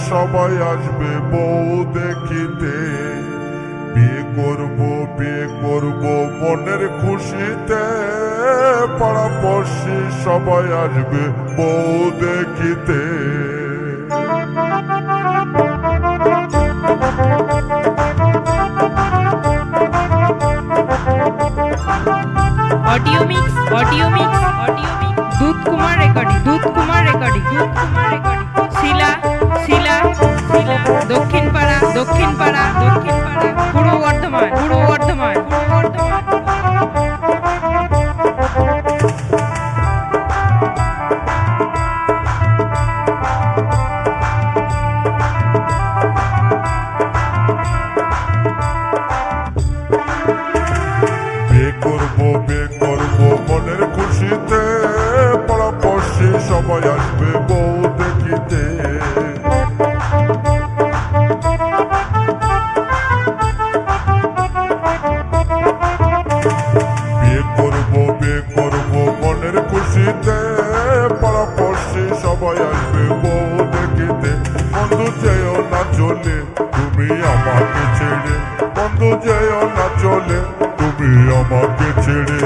সবাই আসবে বউ দেখিতে। বিয়ে করব মনের খুশিতে, পাড়াপড়শি সবাই আসবে বউ দেখিতে। ऑडियो मिक्स दूध कुमार रेकर्डिंग शिला दक्षिण पाड़ा पूर्व बर्धमान বিয়ে করব মনের খুশিতে, পাড়াপড়শি সবাই আসবে বউ দেখিতে। বিয়ে করব মনের খুশিতে, পাড়াপড়শি সবাই আসবে বউ দেখিতে। বন্ধু যেও না চলে তুমি আমাকে ছেড়ে, বন্ধু যেও না চলে তুমি আমাকে ছেড়ে।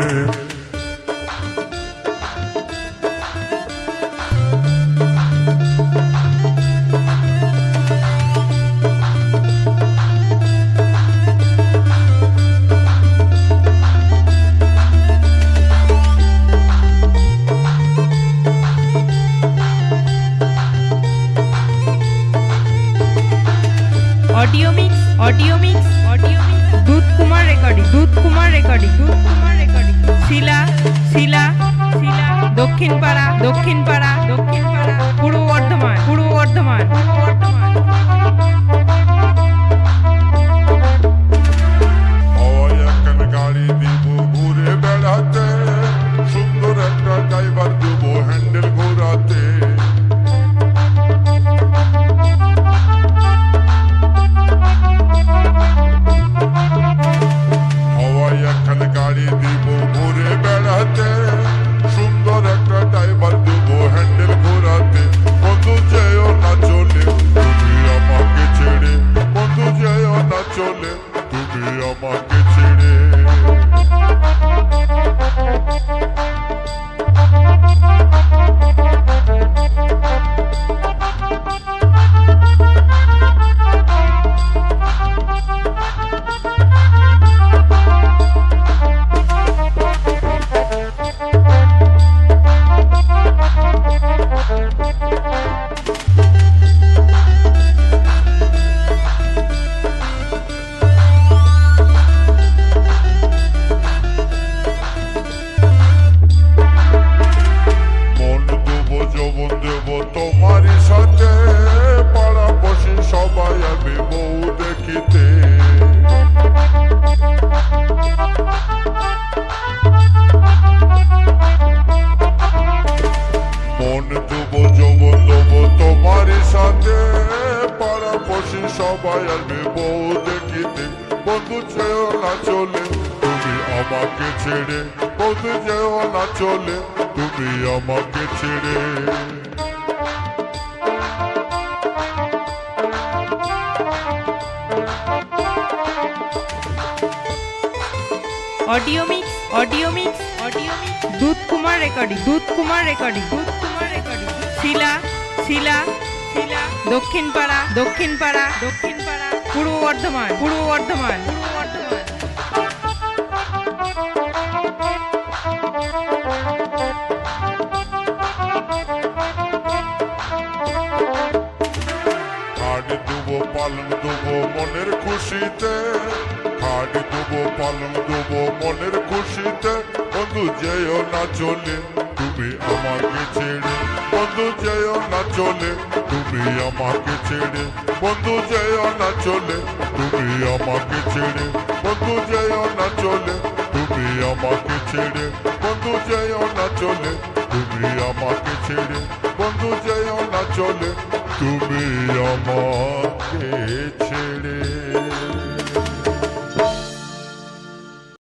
ऑडियो मिक्स दूध कुमार रेकर्डिंग शिला दक्षिण पाड़ा पूर्व बर्धमान গাড়ি দিব ঘুরে বেড়াতে, সুন্দর একটা ড্রাইভার দেব হ্যান্ডেল ঘোরাতে। গাড়ি দিব ঘুরে বেড়াতে, সুন্দর একটা ড্রাইভার দেব হ্যান্ডেল ঘোরাতে। বন্ধু যেও না চলে তুমি আমাকে ছেড়ে, বন্ধু যেও না চলে তুমি আমাকে ছেড়ে। তোমারই সাথে পাড়াপড়শি সবাই আসবে বউ দেখিতে। মন দেবো যৌবন দেবো তোমারই সাথে, পাড়াপড়শি সবাই আসবে বউ দেখিতে। বন্ধু যেও না চলে তুমি আমাকে ছেড়ে, বন্ধু যেও না চলে তুমি আমাকে ছেড়ে। ऑडियो मिक्स दूध कुमार रेकर्डिंग शिला दक्षिण पाड़ा पूर्व बर्धमान খাড়ি দেবো পালন দেবো মনের খুশিতে, খাড়ি দেবো পালন দেবো মনের খুশিতে। বন্ধু যেও না চলে তুমি আমাকে ছেড়ে, বন্ধু যেও না চলে তুমি আমাকে ছেড়ে, বন্ধু যেও না চলে তুমি আমাকে ছেড়ে, বন্ধু যেও না চলে তুমি আমাকে ছেড়ে, বন্ধু যেও না চলে তুমি আমাকে ছেড়ে, বন্ধু যেও না চলে তুমি আমাকে ছেড়ে।